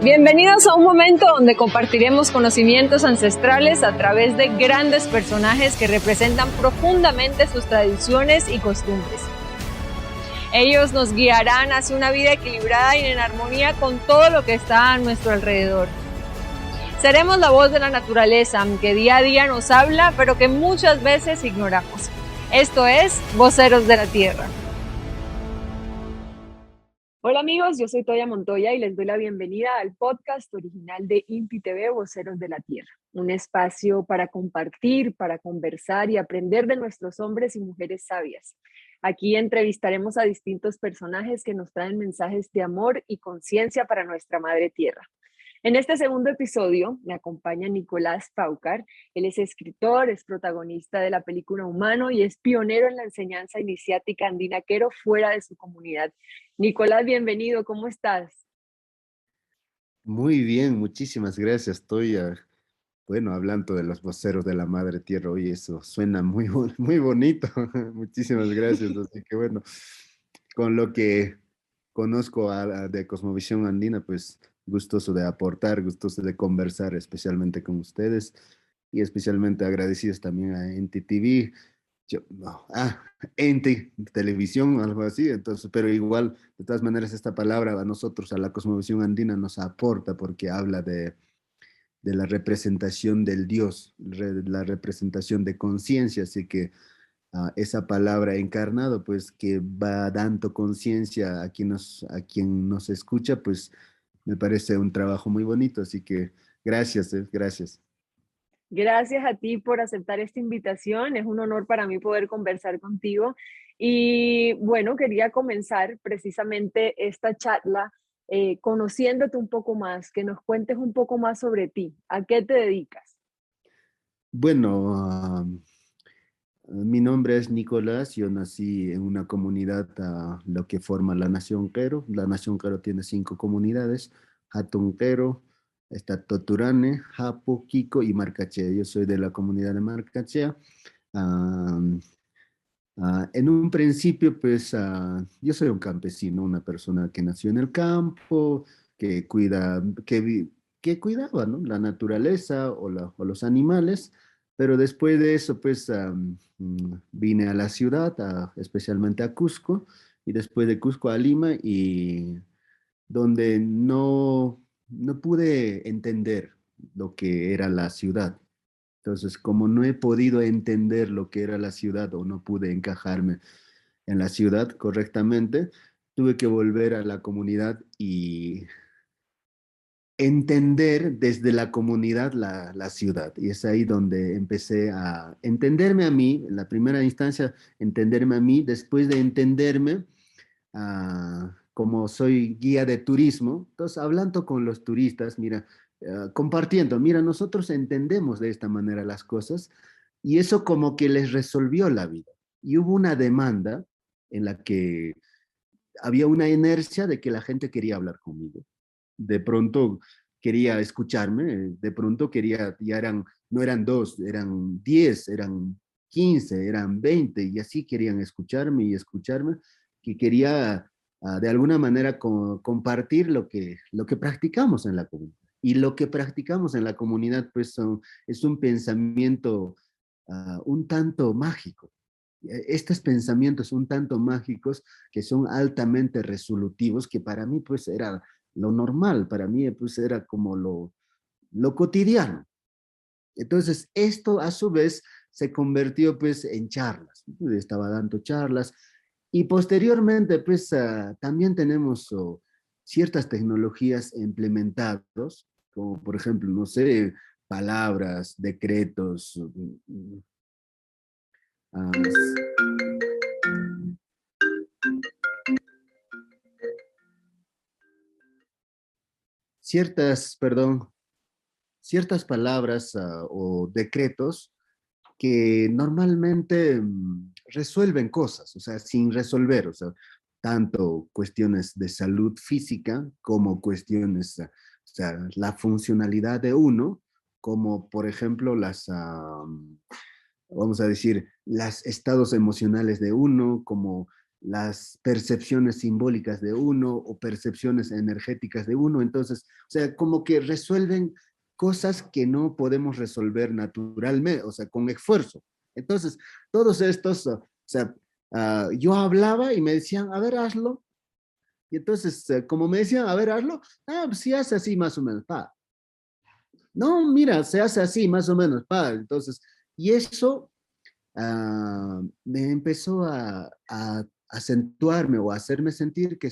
Bienvenidos a un momento donde compartiremos conocimientos ancestrales a través de grandes personajes que representan profundamente sus tradiciones y costumbres. Ellos nos guiarán hacia una vida equilibrada y en armonía con todo lo que está a nuestro alrededor. Seremos la voz de la naturaleza que día a día nos habla, pero que muchas veces ignoramos. Esto es Voceros de la Tierra. Hola amigos, yo soy Toya Montoya y les doy la bienvenida al podcast original de INPI TV, Voceros de la Tierra. Un espacio para compartir, para conversar y aprender de nuestros hombres y mujeres sabias. Aquí entrevistaremos a distintos personajes que nos traen mensajes de amor y conciencia para nuestra Madre Tierra. En este segundo episodio me acompaña Nicolás Paucar. Él es escritor, es protagonista de la película Humano y es pionero en la enseñanza iniciática andina quero fuera de su comunidad. Nicolás, bienvenido, ¿cómo estás? Muy bien, muchísimas gracias. Estoy, hablando de los voceros de la Madre Tierra. Oye, eso suena muy bonito. Muchísimas gracias. Así que bueno, con lo que conozco de Cosmovisión Andina, pues gustoso de aportar, gustoso de conversar, especialmente con ustedes y especialmente agradecidos también a NTTV. No, ente, televisión, algo así, entonces, pero igual, de todas maneras, esta palabra a nosotros, a la cosmovisión andina, nos aporta porque habla de la representación del Dios, la representación de conciencia, así que esa palabra encarnado, pues que va dando conciencia a quien nos escucha, pues me parece un trabajo muy bonito, así que gracias, gracias. Gracias a ti por aceptar esta invitación. Es un honor para mí poder conversar contigo. Y bueno, quería comenzar precisamente esta charla conociéndote un poco más, que nos cuentes un poco más sobre ti. ¿A qué te dedicas? Bueno, mi nombre es Nicolás, yo nací en una comunidad, lo que forma la Nación Quero. La Nación Quero tiene 5 comunidades: Hatun Quero, está Toturane, Hapu, Kiko y Marcachea. Yo soy de la comunidad de Marcachea. Ah, en un principio, pues, yo soy un campesino, una persona que nació en el campo, que que cuidaba, ¿no?, la naturaleza o los animales, pero después de eso, pues, vine a la ciudad, especialmente a Cusco, y después de Cusco a Lima, y donde no pude entender lo que era la ciudad. Entonces, como no he podido entender lo que era la ciudad o no pude encajarme en la ciudad correctamente, tuve que volver a la comunidad y entender desde la comunidad la ciudad. Y es ahí donde empecé a entenderme a mí, en la primera instancia, entenderme a mí, después de entenderme, como soy guía de turismo, entonces hablando con los turistas, mira, compartiendo, mira, nosotros entendemos de esta manera las cosas, y eso como que les resolvió la vida. Y hubo una demanda en la que había una inercia de que la gente quería hablar conmigo. De pronto quería escucharme, de pronto quería, no eran 2, eran 10, eran 15, eran 20, y así querían escucharme y escucharme, que quería de alguna manera compartir lo que practicamos en la comunidad. Y lo que practicamos en la comunidad, pues, es un pensamiento un tanto mágico. Estos pensamientos un tanto mágicos que son altamente resolutivos, que para mí pues era lo normal, para mí pues era como lo cotidiano. Entonces esto a su vez se convirtió pues en charlas. Estaba dando charlas y posteriormente pues también tenemos ciertas tecnologías implementadas, como por ejemplo, no sé, palabras, decretos, uh, ciertas palabras o decretos que normalmente resuelven cosas, o sea, sin resolver, o sea, tanto cuestiones de salud física como cuestiones, o sea, la funcionalidad de uno, como por ejemplo vamos a decir, los estados emocionales de uno, como las percepciones simbólicas de uno o percepciones energéticas de uno. Entonces, o sea, como que resuelven cosas que no podemos resolver naturalmente, o sea, con esfuerzo. Entonces, todos estos, o sea, yo hablaba y me decían, a ver, hazlo. Y entonces, como me decían, a ver, hazlo, pues sí hace así más o menos, pa. No, mira, se hace así más o menos, pa. Entonces, y eso me empezó a acentuarme o a hacerme sentir que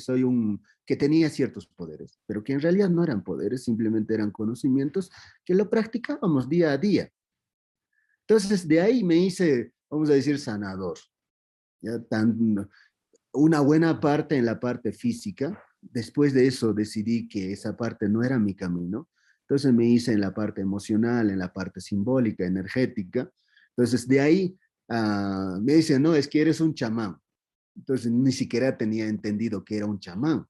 que tenía ciertos poderes, pero que en realidad no eran poderes, simplemente eran conocimientos que lo practicábamos día a día. Entonces, de ahí me hice, vamos a decir, sanador. Ya una buena parte en la parte física. Después de eso decidí que esa parte no era mi camino. Entonces me hice en la parte emocional, en la parte simbólica, energética. Entonces de ahí me dicen, no, es que eres un chamán. Entonces ni siquiera tenía entendido que era un chamán.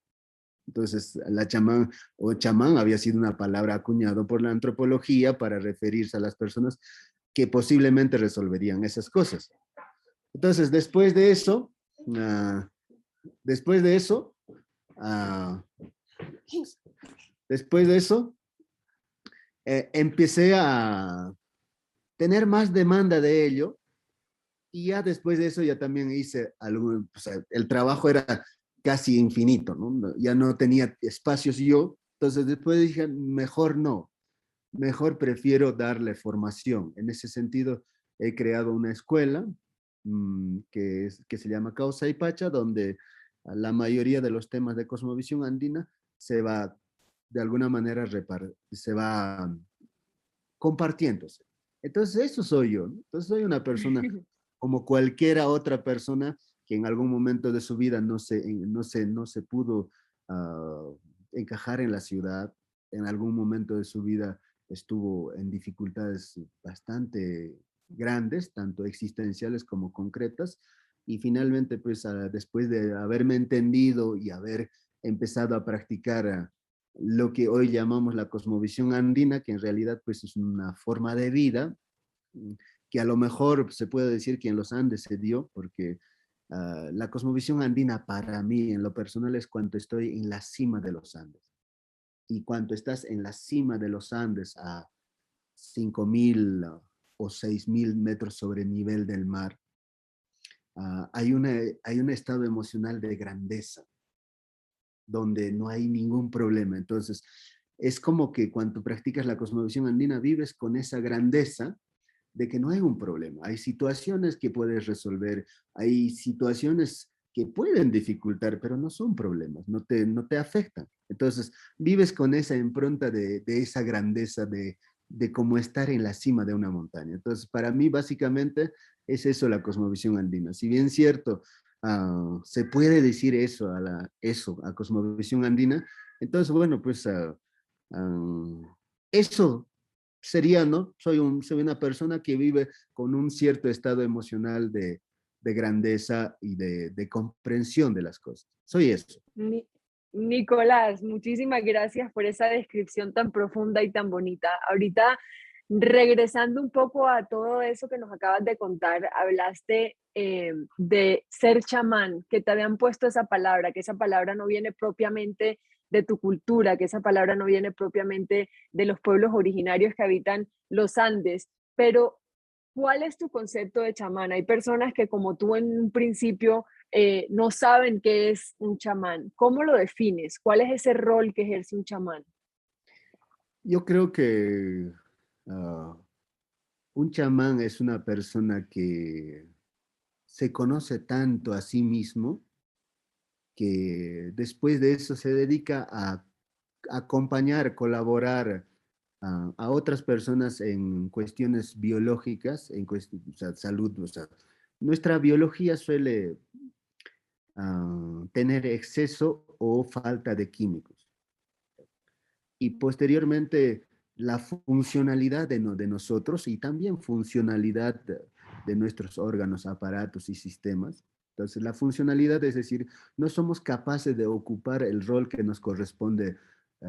Entonces la chamán o chamán había sido una palabra acuñado por la antropología para referirse a las personas que posiblemente resolverían esas cosas. Entonces ah, después de eso, ah, después de eso, empecé a tener más demanda de ello y ya después de eso ya también hice algo, o sea, el trabajo era casi infinito, ¿no? Ya no tenía espacios yo, entonces después dije, mejor no, mejor prefiero darle formación. En ese sentido, he creado una escuela que se llama Causa y Pacha, donde la mayoría de los temas de cosmovisión andina se va de alguna manera se va compartiéndose. Entonces, eso soy yo, ¿no? Entonces, soy una persona como cualquiera otra persona que en algún momento de su vida no se pudo uh, encajar en la ciudad, en algún momento de su vida estuvo en dificultades bastante grandes, tanto existenciales como concretas, y finalmente, pues después de haberme entendido y haber empezado a practicar lo que hoy llamamos la cosmovisión andina, que en realidad pues es una forma de vida mm, que a lo mejor se puede decir que en los Andes se dio, porque la cosmovisión andina para mí en lo personal es cuando estoy en la cima de los Andes. Y cuando estás en la cima de los Andes a 5.000 o 6.000 metros sobre el nivel del mar, hay un estado emocional de grandeza donde no hay ningún problema. Entonces, es como que cuando practicas la cosmovisión andina vives con esa grandeza de que no hay un problema. Hay situaciones que puedes resolver, hay situaciones que pueden dificultar, pero no son problemas, no te afectan. Entonces, vives con esa impronta de esa grandeza de cómo estar en la cima de una montaña. Entonces, para mí, básicamente, es eso la cosmovisión andina. Si bien cierto, se puede decir eso a cosmovisión andina, entonces, bueno, pues eso sería, ¿no? Soy una persona que vive con un cierto estado emocional de grandeza y de comprensión de las cosas. Soy eso. Ni- Nicolás, muchísimas gracias por esa descripción tan profunda y tan bonita. Ahorita, regresando un poco a todo eso que nos acabas de contar, hablaste de ser chamán, que te habían puesto esa palabra, que esa palabra no viene propiamente de tu cultura, que esa palabra no viene propiamente de los pueblos originarios que habitan los Andes, pero ¿cuál es tu concepto de chamán? Hay personas que como tú en un principio no saben qué es un chamán. ¿Cómo lo defines? ¿Cuál es ese rol que ejerce un chamán? Yo creo que un chamán es una persona que se conoce tanto a sí mismo que después de eso se dedica a acompañar, colaborar a otras personas en cuestiones biológicas, o sea, salud. O sea, nuestra biología suele tener exceso o falta de químicos. Y posteriormente la funcionalidad de nosotros y también funcionalidad de nuestros órganos, aparatos y sistemas. Entonces, la funcionalidad es decir, no somos capaces de ocupar el rol que nos corresponde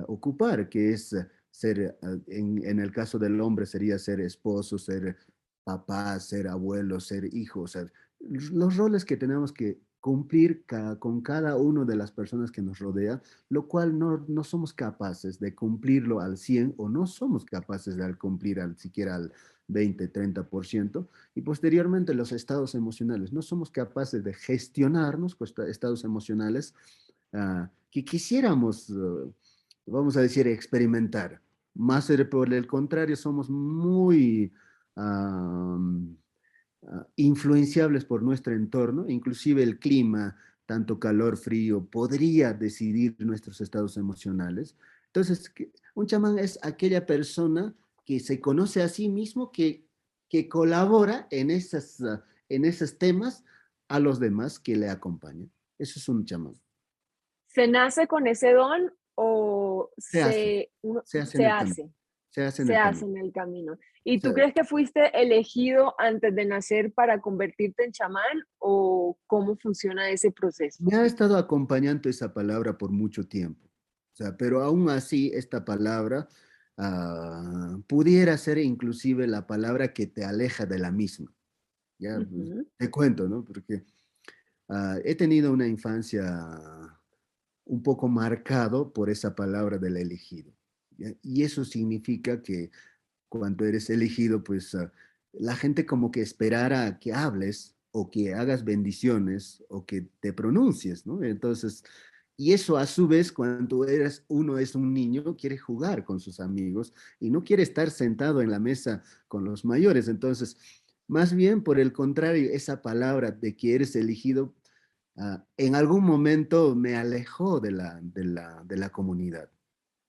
ocupar, que es ser, en el caso del hombre sería ser esposo, ser papá, ser abuelo, ser hijo, o sea, los roles que tenemos que cumplir con cada una de las personas que nos rodea, lo cual no somos capaces de cumplirlo al 100 o no somos capaces de cumplir siquiera al 20-30%. Y posteriormente los estados emocionales. No somos capaces de gestionarnos con estados emocionales que quisiéramos, vamos a decir, experimentar. Más por el contrario, somos muy ah, influenciables por nuestro entorno, inclusive el clima, tanto calor, frío, podría decidir nuestros estados emocionales. Entonces, un chamán es aquella persona que se conoce a sí mismo, que colabora en esos temas a los demás que le acompañan. Eso es un chamán. ¿Se nace con ese don o Se hace, se hace en se el camino, hace? se hace en Se el hace camino. en el camino. ¿Y tú Se- crees que fuiste elegido antes de nacer para convertirte en chamán o cómo funciona ese proceso? Me ha estado acompañando esa palabra por mucho tiempo. O sea, pero aún así esta palabra pudiera ser inclusive la palabra que te aleja de la misma. Ya, pues, Ujú. te cuento, ¿no? Porque he tenido una infancia un poco marcado por esa palabra del elegido. ¿Ya? Y eso significa que cuando eres elegido, pues la gente como que esperara que hables o que hagas bendiciones o que te pronuncies, ¿no? Entonces, y eso a su vez, cuando uno es un niño, quiere jugar con sus amigos y no quiere estar sentado en la mesa con los mayores. Entonces, más bien por el contrario, esa palabra de que eres elegido, en algún momento me alejó de la comunidad.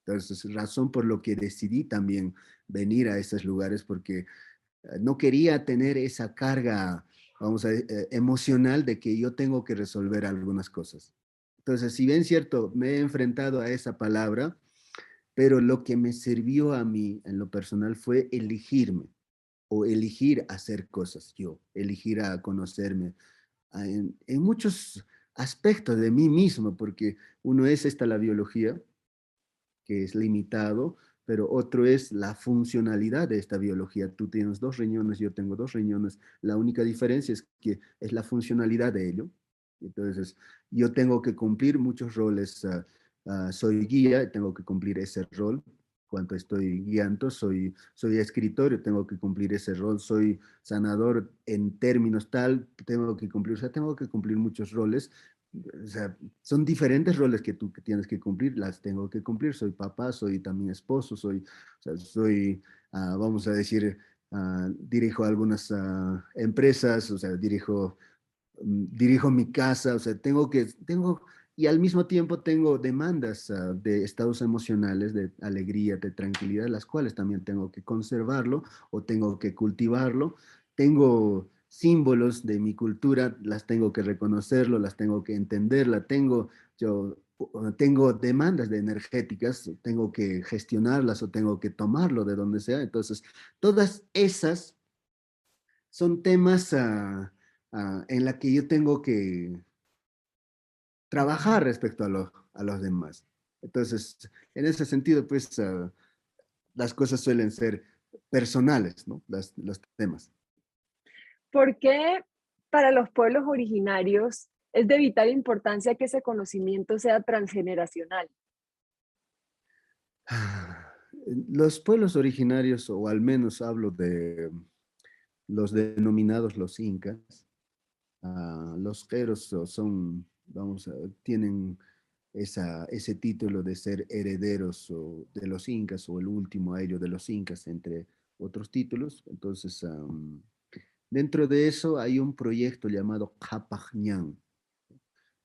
Entonces, razón por lo que decidí también venir a esos lugares porque no quería tener esa carga, vamos a emocional de que yo tengo que resolver algunas cosas. Entonces, si bien cierto, me he enfrentado a esa palabra, pero lo que me sirvió a mí en lo personal fue elegirme o elegir hacer cosas yo, elegir a conocerme en muchos aspectos de mí mismo, porque uno es esta la biología, que es limitado, pero otro es la funcionalidad de esta biología. Tú tienes dos riñones, yo tengo dos riñones. La única diferencia es que es la funcionalidad de ello. Entonces, yo tengo que cumplir muchos roles. Soy guía, tengo que cumplir ese rol. Cuando estoy guiando, soy escritor, yo tengo que cumplir ese rol. Soy sanador en términos tal, tengo que cumplir, o sea, tengo que cumplir muchos roles. O sea, son diferentes roles que tú que tienes que cumplir, las tengo que cumplir. Soy papá, soy también esposo, o sea, vamos a decir, dirijo algunas empresas, o sea, dirijo mi casa, o sea, y al mismo tiempo tengo demandas de estados emocionales, de alegría, de tranquilidad, las cuales también tengo que conservarlo o tengo que cultivarlo. Tengo símbolos de mi cultura, las tengo que reconocerlo, las tengo que entender, tengo demandas de energéticas, tengo que gestionarlas o tengo que tomarlo de donde sea. Entonces, todas esas son temas en la que yo tengo que trabajar respecto a los demás. Entonces, en ese sentido, pues las cosas suelen ser personales, ¿no? Los temas. ¿Por qué para los pueblos originarios es de vital importancia que ese conocimiento sea transgeneracional? Los pueblos originarios, o al menos hablo de los denominados los incas, los jeros tienen ese título de ser herederos de los incas o el último airo de los incas, entre otros títulos. Entonces, dentro de eso hay un proyecto llamado Capajñán.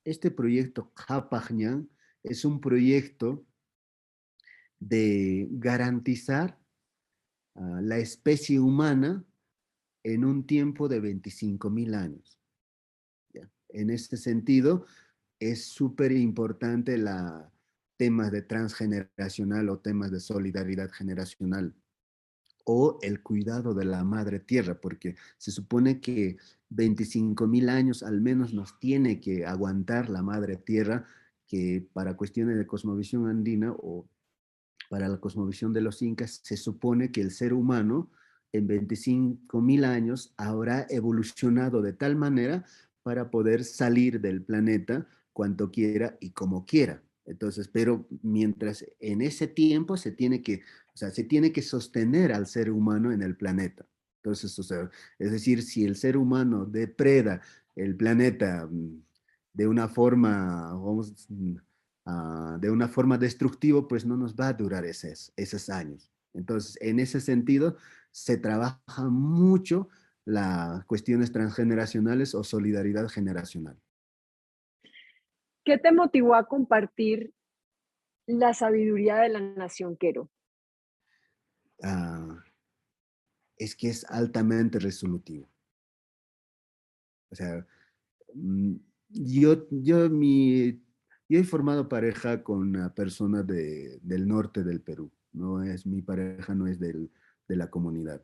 Este proyecto Capajñán es un proyecto de garantizar la especie humana en un tiempo de 25.000 años. ¿Ya? En este sentido, es súper importante temas de transgeneracional o temas de solidaridad generacional o el cuidado de la madre tierra, porque se supone que 25.000 años al menos nos tiene que aguantar la madre tierra, que para cuestiones de cosmovisión andina o para la cosmovisión de los incas, se supone que el ser humano en 25.000 años habrá evolucionado de tal manera para poder salir del planeta cuanto quiera y como quiera. Entonces, pero mientras en ese tiempo se tiene que, o sea, se tiene que sostener al ser humano en el planeta. Entonces, o sea, es decir, si el ser humano depreda el planeta de una forma, vamos, de una forma destructiva, pues no nos va a durar esos años. Entonces, en ese sentido, se trabaja mucho las cuestiones transgeneracionales o solidaridad generacional. ¿Qué te motivó a compartir la sabiduría de la nación Quero? Ah, es que es altamente resolutivo. O sea, mm, yo he formado pareja con una persona del norte del Perú. No es, mi pareja no es de la comunidad.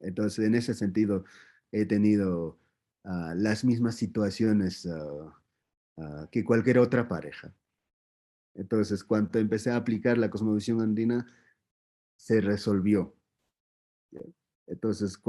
Entonces, en ese sentido, he tenido las mismas situaciones que cualquier otra pareja. Entonces, cuando empecé a aplicar la cosmovisión andina, se resolvió. ¿Ya? Entonces,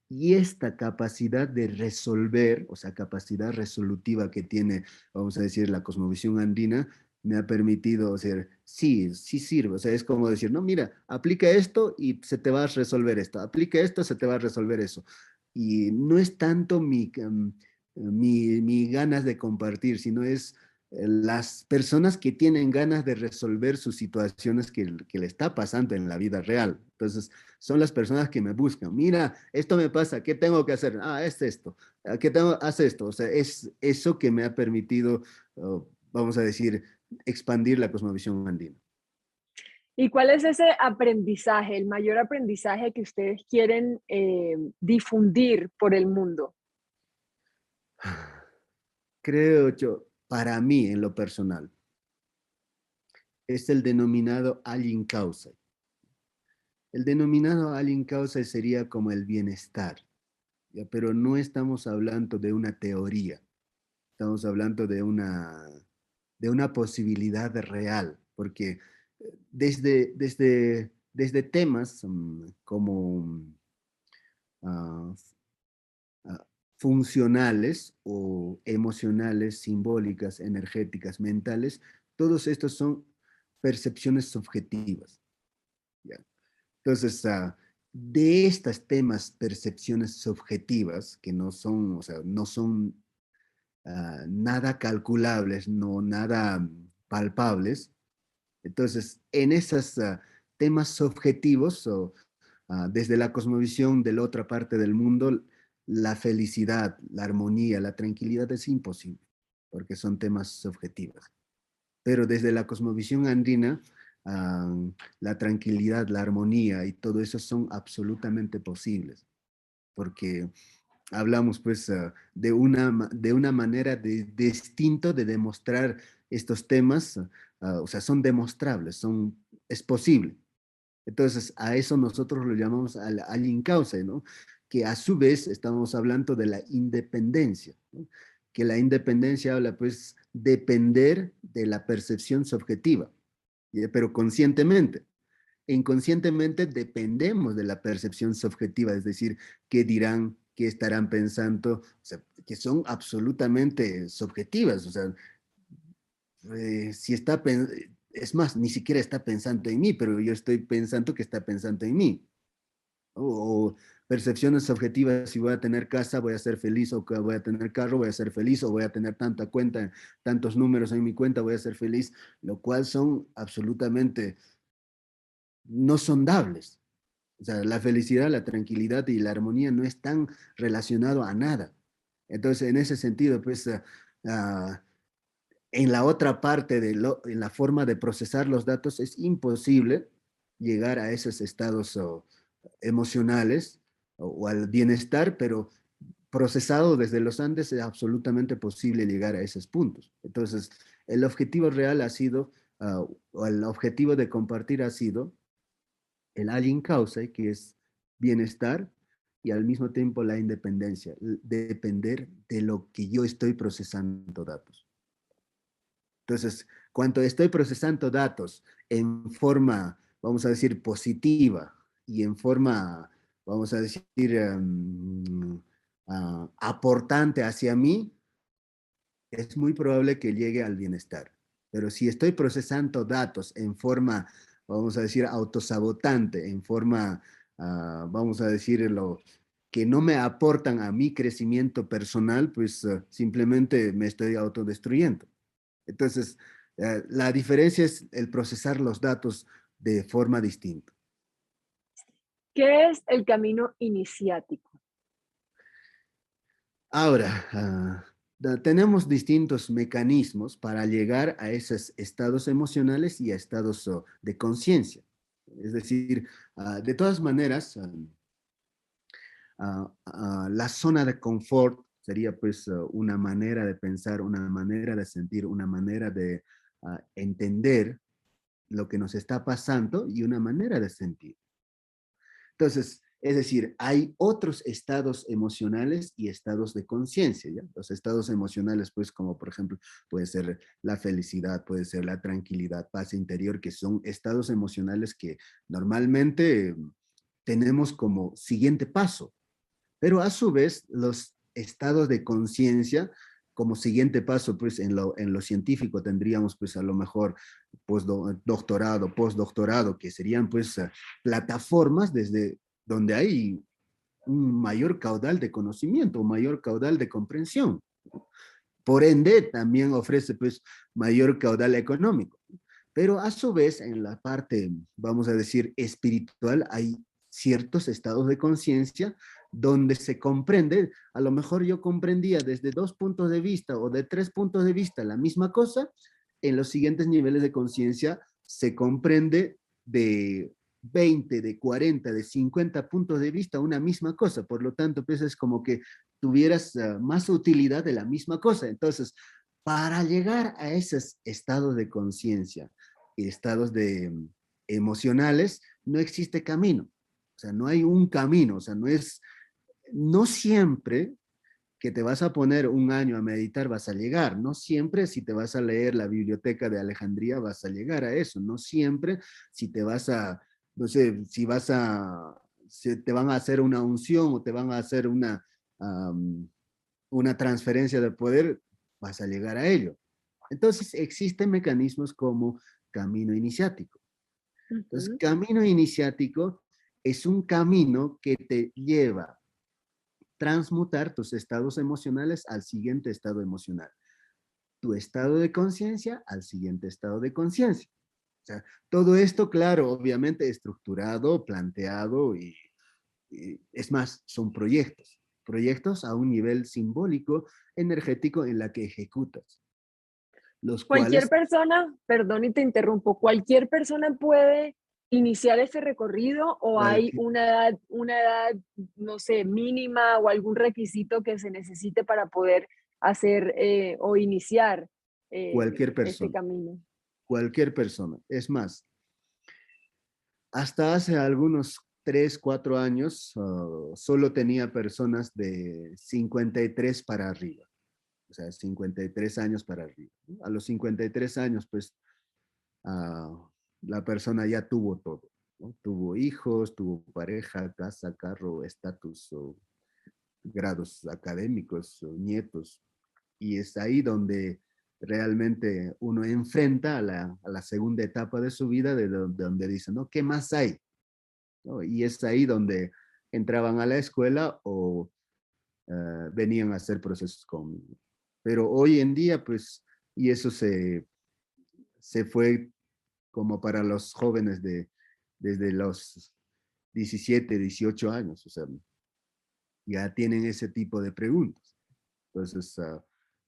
y esta capacidad de resolver, o sea, capacidad resolutiva que tiene, vamos a decir, la cosmovisión andina, me ha permitido, o sea, sí, sí sirve, o sea, es como decir, no, mira, aplica esto y se te va a resolver esto, aplica esto, se te va a resolver eso. Y no es tanto mi ganas de compartir, sino es las personas que tienen ganas de resolver sus situaciones que le está pasando en la vida real. Entonces, son las personas que me buscan. Mira, esto me pasa, ¿qué tengo que hacer? Ah, es esto. ¿Qué tengo? Haz esto. O sea, es eso que me ha permitido, vamos a decir, expandir la cosmovisión andina. ¿Y cuál es ese aprendizaje, el mayor aprendizaje que ustedes quieren difundir por el mundo? Creo yo, para mí, en lo personal, es el denominado Alien Causa. El denominado Alien Causa sería como el bienestar, ¿ya? Pero no estamos hablando de una teoría, estamos hablando de una posibilidad real, porque desde temas como ah, ah, funcionales o emocionales, simbólicas, energéticas, mentales, todos estos son percepciones subjetivas. ¿Ya? Entonces, de estos temas, percepciones subjetivas, que no son, o sea, no son nada calculables, no nada palpables. Entonces, en esos temas subjetivos, desde la cosmovisión de la otra parte del mundo, la felicidad, la armonía, la tranquilidad es imposible, porque son temas subjetivos. Pero desde la cosmovisión andina, ah, la tranquilidad, la armonía y todo eso son absolutamente posibles, porque hablamos pues de una manera distinta de demostrar estos temas, o sea, son demostrables, es posible. Entonces, a eso nosotros lo llamamos al incauce, ¿no? Que a su vez estamos hablando de la independencia, ¿no? Que la independencia habla pues depender de la percepción subjetiva, ¿ya? Pero conscientemente. Inconscientemente dependemos de la percepción subjetiva, es decir, qué dirán, qué estarán pensando, o sea, que son absolutamente subjetivas, o sea, si está, es más, ni siquiera está pensando en mí, pero yo estoy pensando que está pensando en mí. O percepciones subjetivas, si voy a tener casa, voy a ser feliz, o que voy a tener carro, voy a ser feliz, o voy a tener tanta cuenta, tantos números en mi cuenta, voy a ser feliz, lo cual son absolutamente no sondables. O sea, la felicidad, la tranquilidad y la armonía no están relacionados a nada. Entonces, en ese sentido, pues, en la otra parte, en la forma de procesar los datos, es imposible llegar a esos estados emocionales o al bienestar, pero procesado desde los Andes es absolutamente posible llegar a esos puntos. Entonces, el objetivo real ha sido, o el objetivo de compartir ha sido el alien causa, que es bienestar, y al mismo tiempo la independencia, depender de lo que yo estoy procesando datos. Entonces, cuando estoy procesando datos en forma, vamos a decir, positiva y en forma, vamos a decir, aportante hacia mí, es muy probable que llegue al bienestar. Pero si estoy procesando datos en forma, vamos a decir, autosabotante, en forma, vamos a decirlo, que no me aportan a mi crecimiento personal, pues simplemente me estoy autodestruyendo. Entonces, la diferencia es el procesar los datos de forma distinta. ¿Qué es el camino iniciático? Ahora, tenemos distintos mecanismos para llegar a esos estados emocionales y a estados de conciencia. Es decir, de todas maneras, la zona de confort sería pues una manera de pensar, una manera de sentir, una manera de entender lo que nos está pasando y una manera de sentir. Entonces, es decir, hay otros estados emocionales y estados de conciencia, ¿ya? Los estados emocionales, pues, como por ejemplo, puede ser la felicidad, puede ser la tranquilidad, paz interior, que son estados emocionales que normalmente tenemos como siguiente paso. Pero a su vez, los estados de conciencia, como siguiente paso, pues en lo científico tendríamos pues a lo mejor postdoctorado, postdoctorado, que serían pues plataformas desde donde hay un mayor caudal de conocimiento, un mayor caudal de comprensión. Por ende, también ofrece pues mayor caudal económico. Pero a su vez, en la parte, vamos a decir, espiritual, hay ciertos estados de conciencia donde se comprende, a lo mejor yo comprendía desde 2 puntos de vista o de 3 puntos de vista la misma cosa, en los siguientes niveles de conciencia se comprende de 20, de 40, de 50 puntos de vista una misma cosa. Por lo tanto, pues es como que tuvieras más utilidad de la misma cosa. Entonces, para llegar a esos estados de conciencia y estados de emocionales, no existe camino. O sea, no hay un camino. O sea, no siempre que te vas a poner un año a meditar vas a llegar. No siempre si te vas a leer la biblioteca de Alejandría vas a llegar a eso. No siempre si te vas a, no sé, si te van a hacer una unción o te van a hacer um, una transferencia de poder, vas a llegar a ello. Entonces, existen mecanismos como camino iniciático. Entonces, Ujú. camino iniciático es un camino que te lleva a transmutar tus estados emocionales al siguiente estado emocional, tu estado de conciencia al siguiente estado de conciencia. O sea, todo esto, claro, obviamente estructurado, planteado y es más, son proyectos a un nivel simbólico, energético en la que ejecutas, los Cualquier cuales persona, perdón y te interrumpo, cualquier persona puede iniciar ese recorrido o hay cualquier, una edad, no sé, mínima o algún requisito que se necesite para poder hacer o iniciar cualquier este persona, camino. cualquier persona. Es más, hasta hace algunos 3, 4 años, solo tenía personas de 53 para arriba, o sea, 53 años para arriba. ¿No? A los 53 años, pues, la persona ya tuvo todo, ¿no? Tuvo hijos, tuvo pareja, casa, carro, estatus, o grados académicos, o nietos. Y es ahí donde realmente uno enfrenta a la segunda etapa de su vida, de donde dice, ¿no? ¿Qué más hay? ¿No? Y es ahí donde entraban a la escuela o venían a hacer procesos conmigo. Pero hoy en día, pues, y eso se fue como para los jóvenes desde los 17, 18 años, o sea, ya tienen ese tipo de preguntas. Entonces,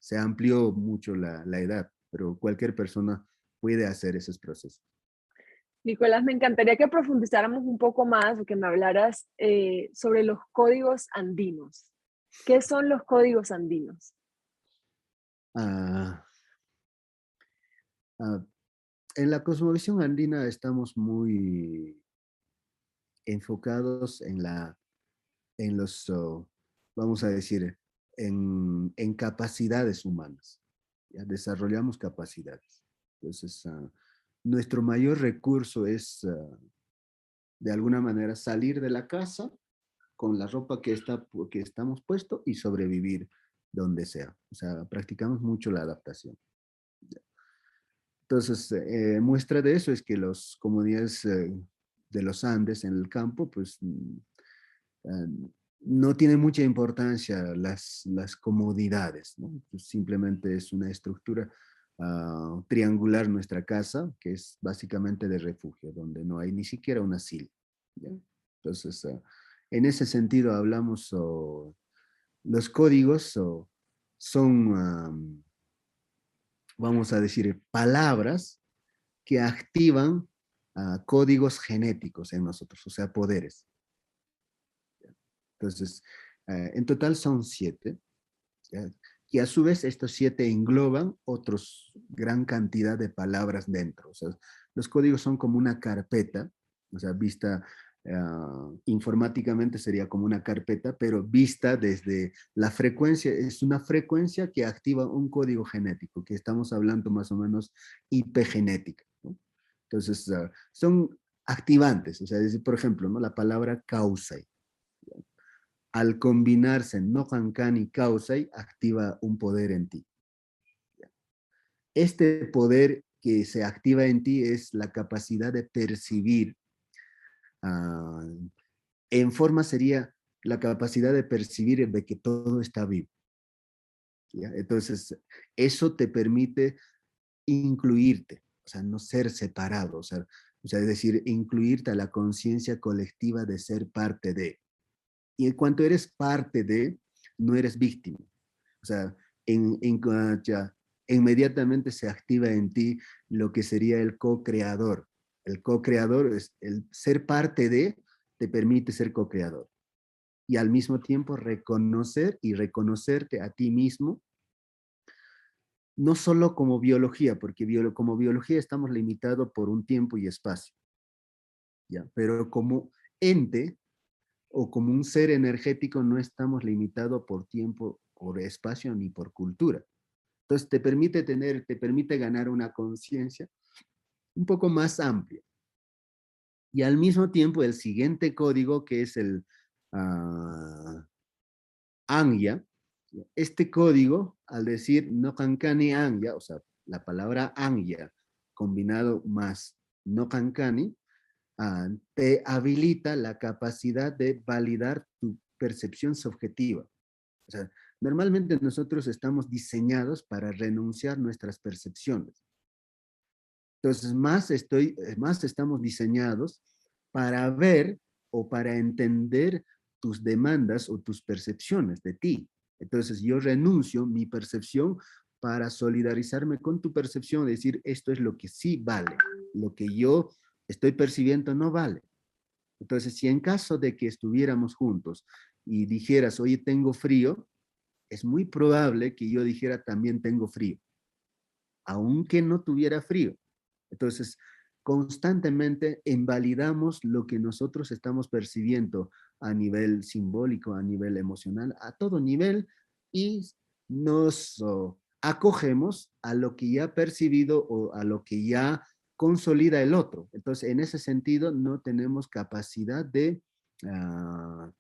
se amplió mucho la edad, pero cualquier persona puede hacer esos procesos. Nicolás, me encantaría que profundizáramos un poco más o que me hablaras sobre los códigos andinos. ¿Qué son los códigos andinos? Ah, ah, en la cosmovisión andina estamos muy enfocados en los, vamos a decir, en capacidades humanas. ¿Ya? Desarrollamos capacidades. Entonces, nuestro mayor recurso es, de alguna manera, salir de la casa con la ropa que estamos puestos y sobrevivir donde sea. O sea, practicamos mucho la adaptación. Entonces, muestra de eso es que las comunidades de los Andes en el campo, pues eh, no tiene mucha importancia las comodidades, ¿no? Pues, simplemente es una estructura triangular nuestra casa, que es básicamente de refugio, donde no hay ni siquiera un asilo. ¿Ya? Entonces, en ese sentido hablamos, los códigos son, vamos a decir, palabras que activan códigos genéticos en nosotros, o sea, poderes. Entonces, en total son 7, ¿ya? Y a su vez estos 7 engloban otros gran cantidad de palabras dentro. O sea, los códigos son como una carpeta, o sea, vista informáticamente sería como una carpeta, pero vista desde la frecuencia, es una frecuencia que activa un código genético, que estamos hablando más o menos hipegenética, ¿no? Entonces, son activantes, o sea, por ejemplo, ¿no? La palabra causa. Al combinarse Nohankan y Kausai, activa un poder en ti. Este poder que se activa en ti es la capacidad de percibir, uh, en forma sería la capacidad de percibir de que todo está vivo. ¿Ya? Entonces, eso te permite incluirte, o sea, no ser separado, o sea, es decir, incluirte a la conciencia colectiva de ser parte de. Y en cuanto eres parte de, no eres víctima. O sea, ya, inmediatamente se activa en ti lo que sería el co-creador. El co-creador es el ser parte de, te permite ser co-creador. Y al mismo tiempo reconocer y reconocerte a ti mismo, no solo como biología, porque como biología estamos limitados por un tiempo y espacio, ¿ya? Pero como ente, o como un ser energético no estamos limitados por tiempo, por espacio ni por cultura. Entonces te permite ganar una conciencia un poco más amplia. Y al mismo tiempo el siguiente código que es el Anya, este código al decir no kankani Anya, o sea, la palabra Anya combinado más no kankani, te habilita la capacidad de validar tu percepción subjetiva. O sea, normalmente nosotros estamos diseñados para renunciar nuestras percepciones. Entonces, más estamos diseñados para ver o para entender tus demandas o tus percepciones de ti. Entonces, yo renuncio mi percepción para solidarizarme con tu percepción, decir, esto es lo que sí vale, lo que yo estoy percibiendo no vale. Entonces, si en caso de que estuviéramos juntos y dijeras, oye, tengo frío, es muy probable que yo dijera, también tengo frío, aunque no tuviera frío. Entonces, constantemente invalidamos lo que nosotros estamos percibiendo a nivel simbólico, a nivel emocional, a todo nivel, y nos acogemos a lo que ya ha percibido o a lo que ya consolida el otro. Entonces, en ese sentido, no tenemos capacidad de uh,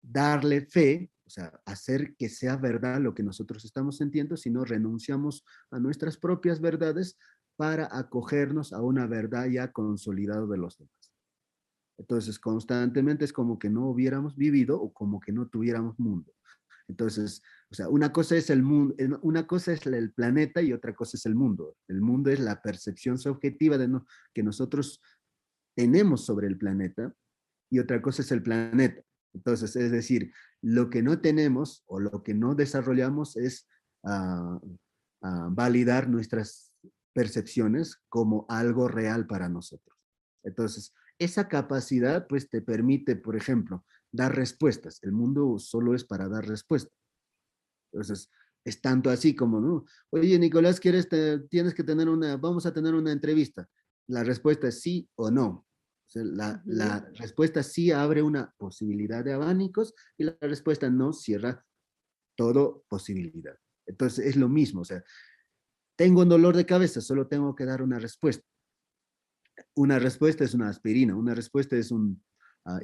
darle fe, o sea, hacer que sea verdad lo que nosotros estamos sintiendo, sino renunciamos a nuestras propias verdades para acogernos a una verdad ya consolidada de los demás. Entonces, constantemente es como que no hubiéramos vivido o como que no tuviéramos mundo. Entonces, o sea, una cosa es el mundo, una cosa es el planeta y otra cosa es el mundo. El mundo es la percepción subjetiva que nosotros tenemos sobre el planeta y otra cosa es el planeta. Entonces, es decir, lo que no tenemos o lo que no desarrollamos es validar nuestras percepciones como algo real para nosotros. Entonces, esa capacidad pues te permite, por ejemplo, dar respuestas. El mundo solo es para dar respuestas. Entonces, es tanto así como, ¿no? Oye, Nicolás, tienes que tener vamos a tener una entrevista. La respuesta es sí o no. O sea, la respuesta sí abre una posibilidad de abanicos y la respuesta no cierra todo posibilidad. Entonces, es lo mismo. O sea, tengo un dolor de cabeza, solo tengo que dar una respuesta. Una respuesta es una aspirina, una respuesta es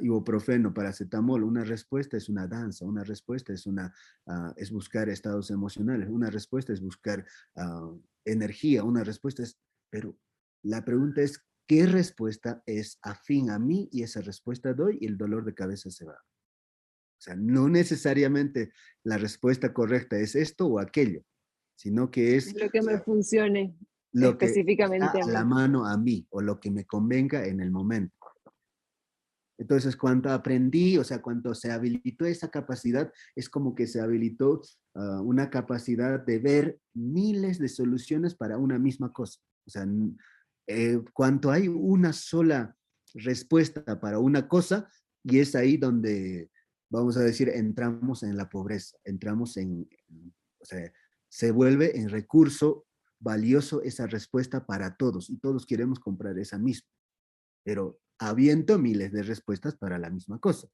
ibuprofeno, paracetamol, una respuesta es una danza, una respuesta es buscar estados emocionales, una respuesta es buscar energía, una respuesta es, pero la pregunta es, ¿qué respuesta es afín a mí? Y esa respuesta doy y el dolor de cabeza se va. O sea, no necesariamente la respuesta correcta es esto o aquello, sino que es, Lo que o me sea, funcione lo que está específicamente a a la mí. mano a mí o lo que me convenga en el momento. Entonces, cuando aprendí, o sea, cuando se habilitó esa capacidad, es como que se habilitó una capacidad de ver miles de soluciones para una misma cosa. O sea, cuando hay una sola respuesta para una cosa, y es ahí donde, vamos a decir, entramos en la pobreza, entramos o sea, se vuelve en recurso valioso esa respuesta para todos, y todos queremos comprar esa misma, pero habiendo miles de respuestas para la misma cosa.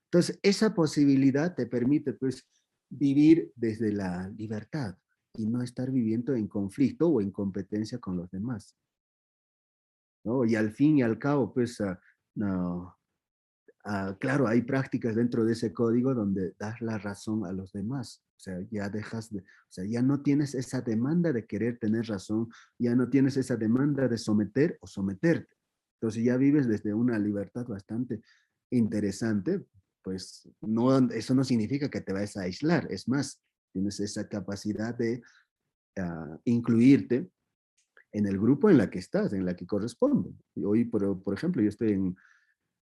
Entonces, esa posibilidad te permite, pues, vivir desde la libertad y no estar viviendo en conflicto o en competencia con los demás, ¿no? Y al fin y al cabo, pues, no, claro, hay prácticas dentro de ese código donde das la razón a los demás. O sea, ya o sea, ya no tienes esa demanda de querer tener razón, ya no tienes esa demanda de someter o someterte. Entonces ya vives desde una libertad bastante interesante, pues no, eso no significa que te vayas a aislar, es más, tienes esa capacidad de incluirte en el grupo en la que estás, en la que corresponde. Y hoy, por ejemplo, yo estoy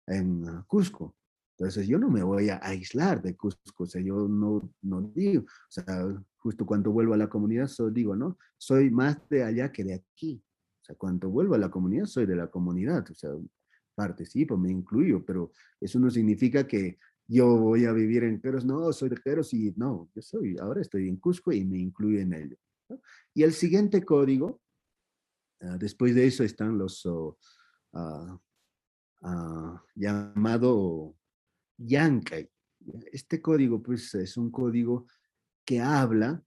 en Cusco. Entonces yo no me voy a aislar de Cusco, o sea, yo no digo, o sea, justo cuando vuelvo a la comunidad, digo, ¿no? Soy más de allá que de aquí. O sea, cuando vuelvo a la comunidad, soy de la comunidad, o sea, participo, me incluyo, pero eso no significa que yo voy a vivir en Queros, no, soy de Queros y no, ahora estoy en Cusco y me incluyo en ello, ¿no? Y el siguiente código, después de eso están los uh, llamado Yankay. Este código, pues, es un código que habla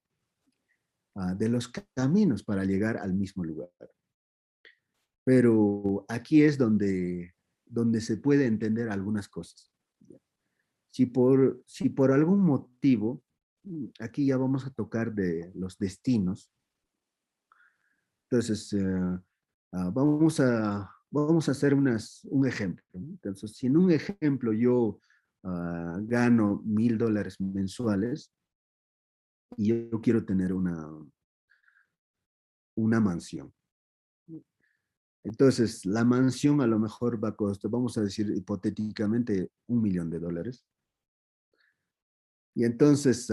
de los caminos para llegar al mismo lugar. Pero aquí es donde se puede entender algunas cosas. Si por algún motivo, aquí ya vamos a tocar de los destinos, entonces vamos a hacer un ejemplo, ¿no? Entonces, si en un ejemplo yo gano $1,000 mensuales y yo quiero tener una mansión. Entonces, la mansión a lo mejor va a costar, vamos a decir hipotéticamente, $1,000,000. Y entonces,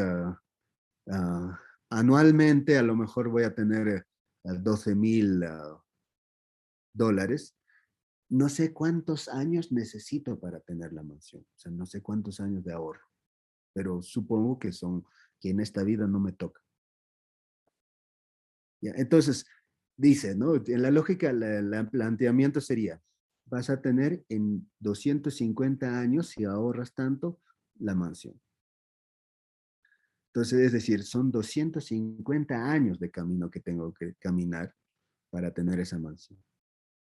anualmente a lo mejor voy a tener $12,000. No sé cuántos años necesito para tener la mansión, o sea, no sé cuántos años de ahorro, pero supongo que en esta vida no me toca. ¿Ya? Entonces, dice, ¿no? En la lógica, el planteamiento sería, vas a tener en 250 años, si ahorras tanto, la mansión. Entonces, es decir, son 250 años de camino que tengo que caminar para tener esa mansión.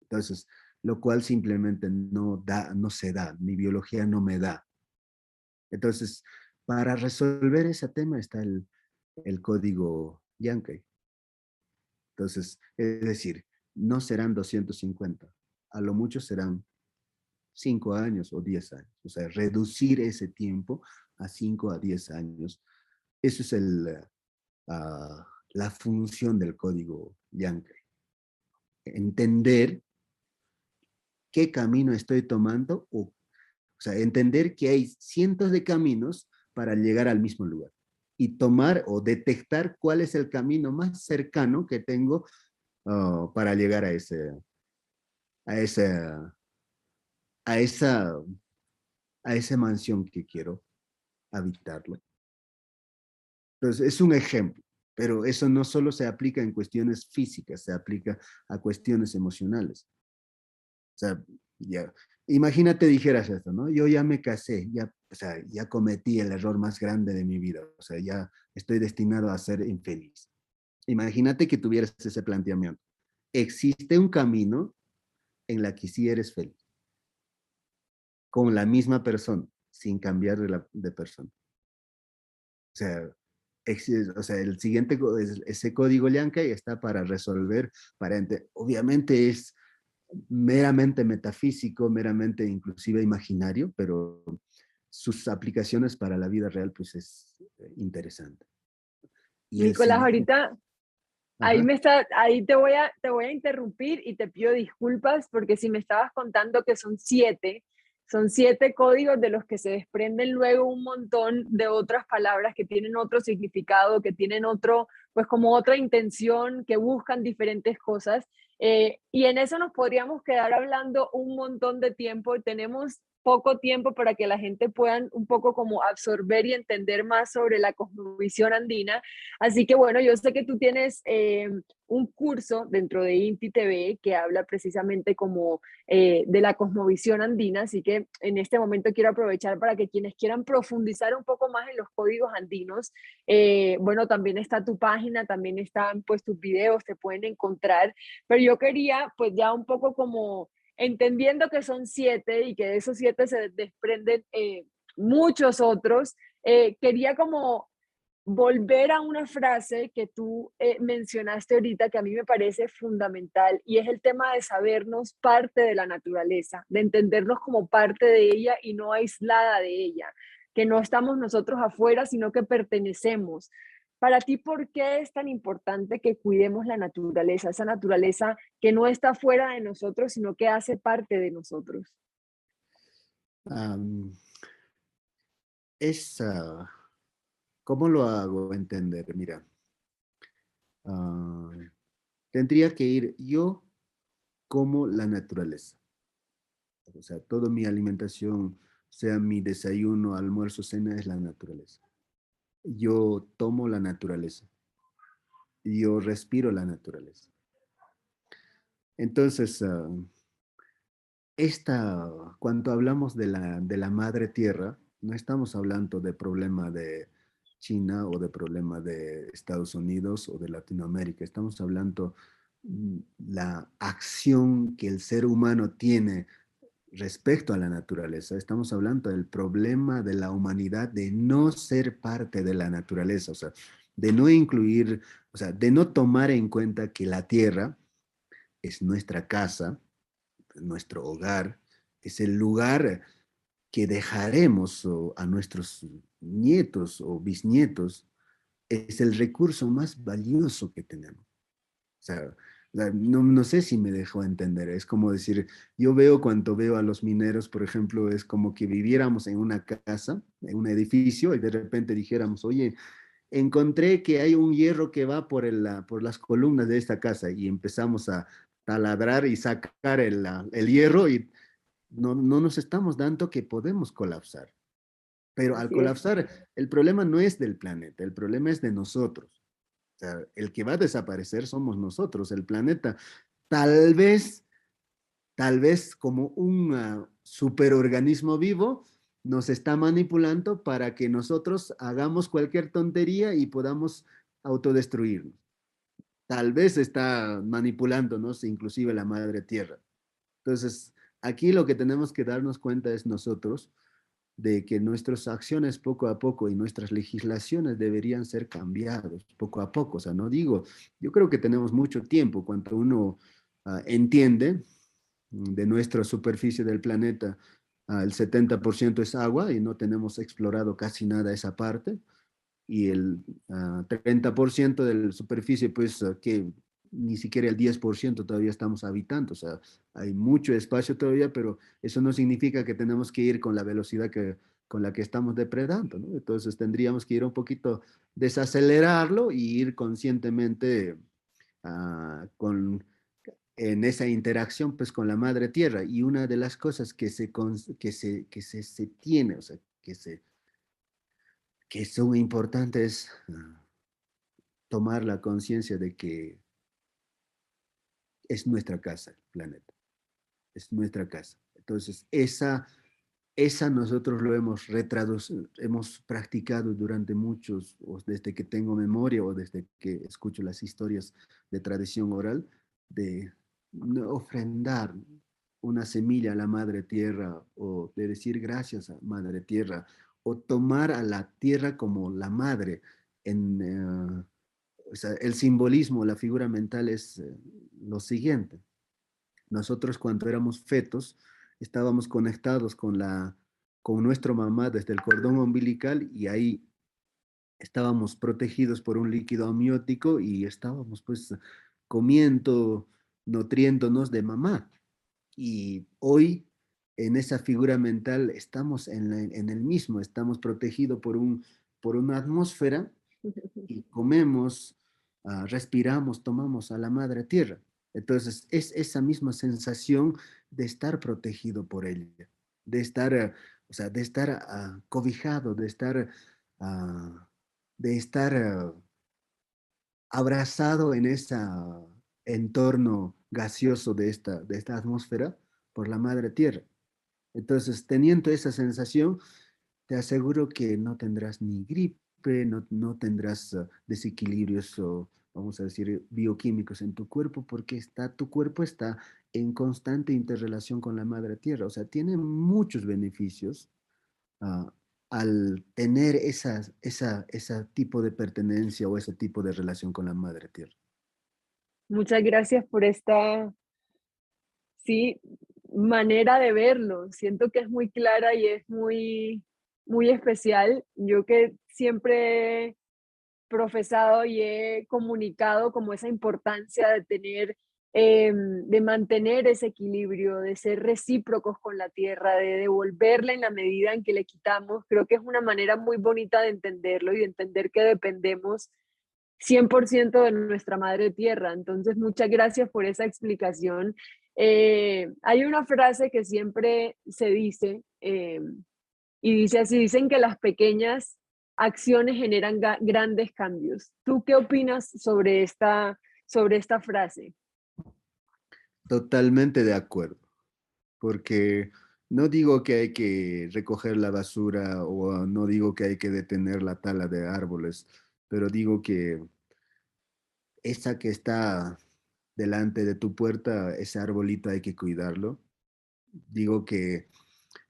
Entonces, lo cual simplemente no se da, mi biología no me da. Entonces, para resolver ese tema está el código Yankee. Entonces, es decir, no serán 250, a lo mucho serán 5 años o 10 años. O sea, reducir ese tiempo a 5 a 10 años. Eso es la función del código Yankee. Entender qué camino estoy tomando, o sea, entender que hay cientos de caminos para llegar al mismo lugar y tomar o detectar cuál es el camino más cercano que tengo para llegar a esa, a esa, a esa mansión que quiero habitarla. Entonces, es un ejemplo, pero eso no solo se aplica en cuestiones físicas, se aplica a cuestiones emocionales. O sea, ya, imagínate dijeras esto, ¿no? Yo ya me casé, ya, o sea, ya cometí el error más grande de mi vida, o sea, ya estoy destinado a ser infeliz. Imagínate que tuvieras ese planteamiento. Existe un camino en la que sí eres feliz. con la misma persona, sin cambiar de persona. O sea, o sea, el siguiente, ese código Lyankay está para resolver, obviamente es meramente metafísico, meramente inclusive imaginario, pero sus aplicaciones para la vida real, pues es interesante. Y el Nicolás, siguiente, ahorita ajá, ahí te voy a interrumpir y te pido disculpas porque si me estabas contando que son siete códigos de los que se desprenden luego un montón de otras palabras que tienen otro significado, que tienen otro, pues como otra intención, que buscan diferentes cosas. Y en eso nos podríamos quedar hablando un montón de tiempo. Tenemos poco tiempo para que la gente pueda un poco como absorber y entender más sobre la cosmovisión andina. Así que bueno, yo sé que tú tienes un curso dentro de INTI TV que habla precisamente como de la cosmovisión andina, así que en este momento quiero aprovechar para que quienes quieran profundizar un poco más en los códigos andinos, bueno, también está tu página, también están pues tus videos, te pueden encontrar, pero yo quería pues ya un poco como entendiendo que son siete y que de esos siete se desprenden muchos otros, quería como volver a una frase que tú mencionaste ahorita que a mí me parece fundamental y es el tema de sabernos parte de la naturaleza, de entendernos como parte de ella y no aislada de ella, que no estamos nosotros afuera, sino que pertenecemos. Para ti, ¿por qué es tan importante que cuidemos la naturaleza, esa naturaleza que no está fuera de nosotros, sino que hace parte de nosotros? am, es, ¿cómo lo hago entender? Mira, ah, tendría que ir yo como la naturaleza. O sea, toda mi alimentación, sea mi desayuno, almuerzo, cena, es la naturaleza. Yo tomo la naturaleza. Yo respiro la naturaleza. Entonces, cuando hablamos de la madre tierra, no estamos hablando de problema de China o de problema de Estados Unidos o de Latinoamérica. Estamos hablando la acción que el ser humano tiene respecto a la naturaleza. Estamos hablando del problema de la humanidad de no ser parte de la naturaleza, o sea, de no incluir, o sea, de no tomar en cuenta que la tierra es nuestra casa, nuestro hogar, es el lugar que dejaremos a nuestros nietos o bisnietos, es el recurso más valioso que tenemos. O sea, no sé si me dejó entender. Es como decir, yo veo cuando veo a los mineros, por ejemplo, es como que viviéramos en una casa, en un edificio, y de repente dijéramos, oye, encontré que hay un hierro que va por las columnas de esta casa y empezamos a taladrar y sacar el hierro y no nos estamos dando que podemos colapsar. Pero al Así es. colapsar, el problema no es del planeta, el problema es de nosotros. O sea, el que va a desaparecer somos nosotros, el planeta. Tal vez, tal vez como un superorganismo vivo, nos está manipulando para que nosotros hagamos cualquier tontería y podamos autodestruirnos. Tal vez está manipulándonos, inclusive la madre tierra. Entonces, aquí lo que tenemos que darnos cuenta es nosotros de que nuestras acciones poco a poco y nuestras legislaciones deberían ser cambiadas poco a poco. O sea, no digo, yo creo que tenemos mucho tiempo cuando uno entiende de nuestra superficie del planeta, el 70% es agua y no tenemos explorado casi nada esa parte y el 30% de la superficie, pues que ni siquiera el 10% todavía estamos habitando, o sea, hay mucho espacio todavía, pero eso no significa que tenemos que ir con la velocidad con la que estamos depredando, ¿no? Entonces tendríamos que ir un poquito, desacelerarlo y ir conscientemente en esa interacción pues con la madre tierra. Y una de las cosas se tiene, o sea, que son importantes tomar la conciencia de que es nuestra casa, el planeta, es nuestra casa. Entonces, esa nosotros lo hemos retraducido, hemos practicado durante muchos, o desde que tengo memoria o desde que escucho las historias de tradición oral, de ofrendar una semilla a la madre tierra, o de decir gracias a madre tierra, o tomar a la tierra como la madre. O sea, el simbolismo, la figura mental es lo siguiente. Nosotros cuando éramos fetos estábamos conectados con nuestra mamá desde el cordón umbilical, y ahí estábamos protegidos por un líquido amniótico y estábamos pues comiendo, nutriéndonos de mamá. Y hoy en esa figura mental estamos en el mismo, estamos protegidos por una atmósfera, y comemos, respiramos, tomamos a la madre tierra. Entonces, es esa misma sensación de estar protegido por ella, de estar, o sea, de estar cobijado, ah, de estar abrazado en ese entorno gaseoso de esta atmósfera por la madre tierra. Entonces, teniendo esa sensación, te aseguro que no tendrás ni gripe, no tendrás desequilibrios o, vamos a decir, bioquímicos en tu cuerpo, porque tu cuerpo está en constante interrelación con la madre tierra. O sea, tiene muchos beneficios ah, al tener ese tipo de pertenencia o ese tipo de relación con la madre tierra. Muchas gracias por esta, sí, manera de verlo. Siento que es muy clara y es muy, muy especial. Yo que siempre he profesado y he comunicado como esa importancia de tener, de mantener ese equilibrio, de ser recíprocos con la tierra, de devolverla en la medida en que le quitamos. Creo que es una manera muy bonita de entenderlo y de entender que dependemos 100% de nuestra madre tierra. Entonces, muchas gracias por esa explicación. Hay una frase que siempre se dice, y dice así, dicen que las pequeñas acciones generan grandes cambios. ¿Tú qué opinas sobre esta frase? Totalmente de acuerdo, porque no digo que hay que recoger la basura o no digo que hay que detener la tala de árboles, pero digo que esa que está delante de tu puerta, ese arbolito hay que cuidarlo. Digo que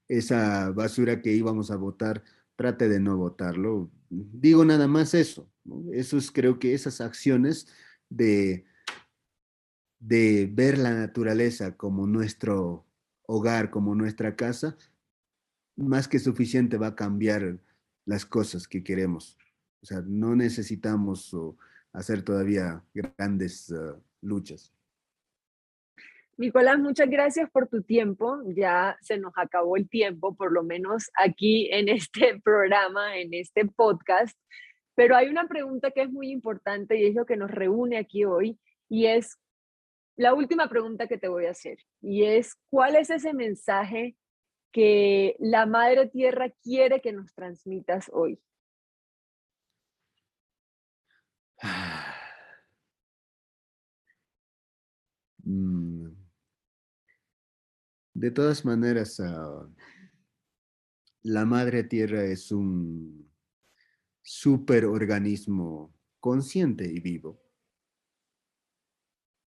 esa basura que íbamos a botar, trate de no botarlo. Digo nada más eso, ¿no? Eso es, creo que esas acciones de, de ver la naturaleza como nuestro hogar, como nuestra casa, más que suficiente va a cambiar las cosas que queremos. O sea, no necesitamos hacer todavía grandes luchas. Nicolás, muchas gracias por tu tiempo. Ya se nos acabó el tiempo, por lo menos aquí en este programa, en este podcast. Pero hay una pregunta que es muy importante y es lo que nos reúne aquí hoy, y es la última pregunta que te voy a hacer. Y es, ¿cuál es ese mensaje que la Madre Tierra quiere que nos transmitas hoy? Mm, De todas maneras, la madre tierra es un superorganismo consciente y vivo.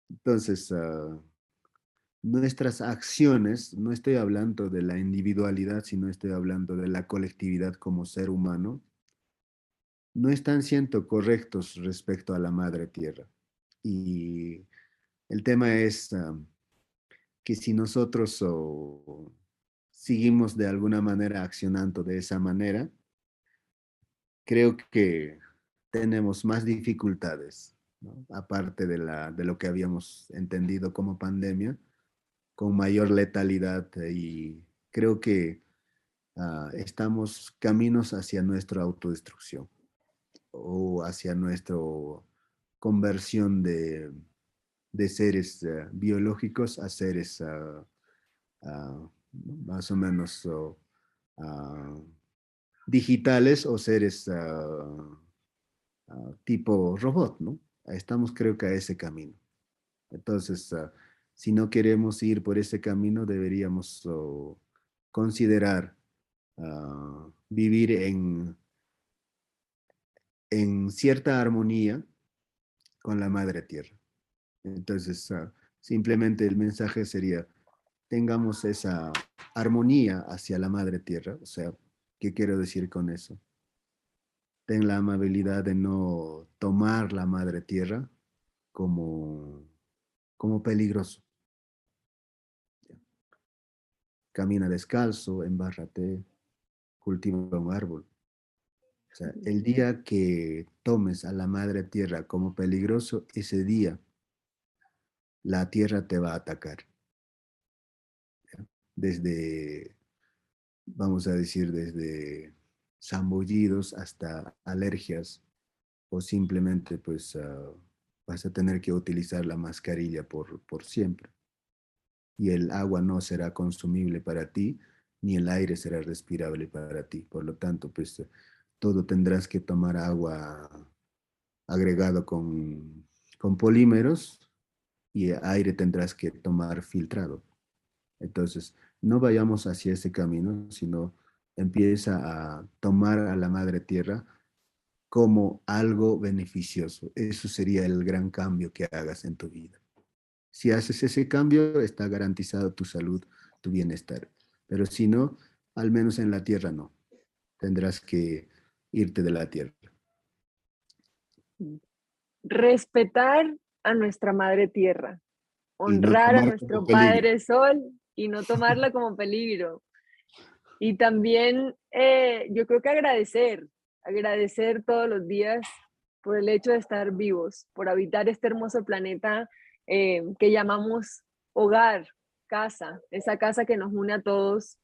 Entonces, nuestras acciones, no estoy hablando de la individualidad, sino estoy hablando de la colectividad como ser humano, no están siendo correctos respecto a la madre tierra. Y el tema es que si nosotros seguimos de alguna manera accionando de esa manera, creo que tenemos más dificultades, ¿no? Aparte de lo que habíamos entendido como pandemia, con mayor letalidad, y creo que estamos caminos hacia nuestra autodestrucción o hacia nuestra conversión de seres biológicos a seres más o menos ah, digitales o seres tipo robot, ¿no? Estamos creo que a ese camino. Entonces, si no queremos ir por ese camino, deberíamos considerar vivir en cierta armonía con la madre tierra. Entonces, simplemente el mensaje sería, tengamos esa armonía hacia la madre tierra. O sea, ¿qué quiero decir con eso? Ten la amabilidad de no tomar la madre tierra como, como peligroso. Camina descalzo, embárrate, cultiva un árbol. O sea, el día que tomes a la madre tierra como peligroso, ese día la tierra te va a atacar. ¿Ya? Desde, vamos a decir, desde zambullidos hasta alergias o simplemente pues vas a tener que utilizar la mascarilla por siempre. Y el agua no será consumible para ti, ni el aire será respirable para ti. Por lo tanto, pues todo tendrás que tomar agua agregado con polímeros y aire tendrás que tomar filtrado. Entonces, no vayamos hacia ese camino, sino empieza a tomar a la madre tierra como algo beneficioso. Eso sería el gran cambio que hagas en tu vida. Si haces ese cambio, está garantizado tu salud, tu bienestar. Pero si no, al menos en la tierra no. Tendrás que irte de la tierra. Respetar a nuestra madre tierra, Y no honrar a tomar como nuestro peligro. padre sol y no tomarla como peligro. Y también yo creo que agradecer todos los días por el hecho de estar vivos, por habitar este hermoso planeta que llamamos hogar, casa, esa casa que nos une a todos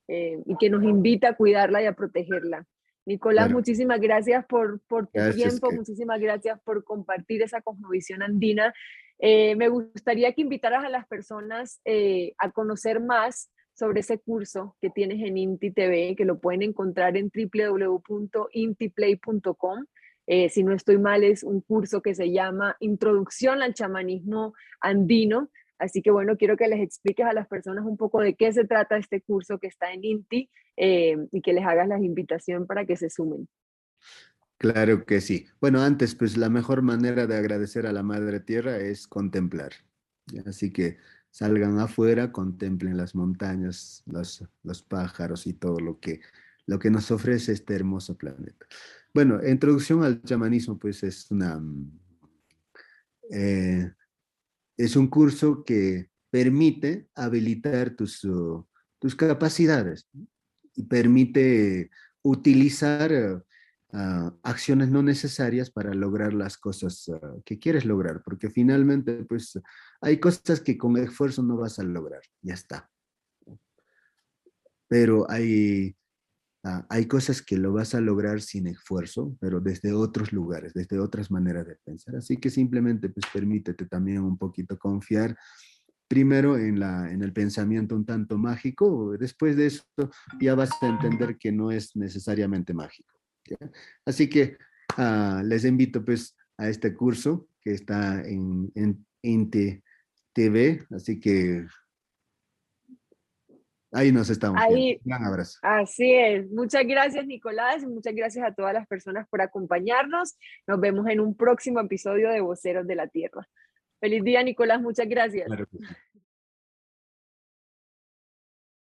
y que nos invita a cuidarla y a protegerla. Nicolás, Claro, muchísimas gracias por tu gracias. tiempo, muchísimas gracias por compartir esa cosmovisión andina. Me gustaría que invitaras a las personas a conocer más sobre ese curso que tienes en INTI TV, que lo pueden encontrar en www.intiplay.com. Si no estoy mal, es un curso que se llama Introducción al Chamanismo Andino. Así que bueno, quiero que les expliques a las personas un poco de qué se trata este curso que está en INTI y que les hagas la invitación para que se sumen. Claro que sí. Bueno, antes, pues la mejor manera de agradecer a la Madre Tierra es contemplar. ¿Ya? Así que salgan afuera, contemplen las montañas, los pájaros y todo lo que nos ofrece este hermoso planeta. Bueno, introducción al chamanismo, pues eh, es un curso que permite habilitar tus capacidades y permite utilizar acciones no necesarias para lograr las cosas que quieres lograr, porque finalmente pues hay cosas que con esfuerzo no vas a lograr, ya está. Pero hay cosas que lo vas a lograr sin esfuerzo, pero desde otros lugares, desde otras maneras de pensar. Así que simplemente pues permítete también un poquito confiar primero en el pensamiento un tanto mágico, después de eso ya vas a entender que no es necesariamente mágico. ¿Ya? Así que les invito pues a este curso que está en Inte TV, así que ahí nos estamos viendo. Ahí, Un gran abrazo. así es. Muchas gracias, Nicolás, y muchas gracias a todas las personas por acompañarnos. Nos vemos en un próximo episodio de Voceros de la Tierra. Feliz día, Nicolás. Muchas gracias. Claro que sí.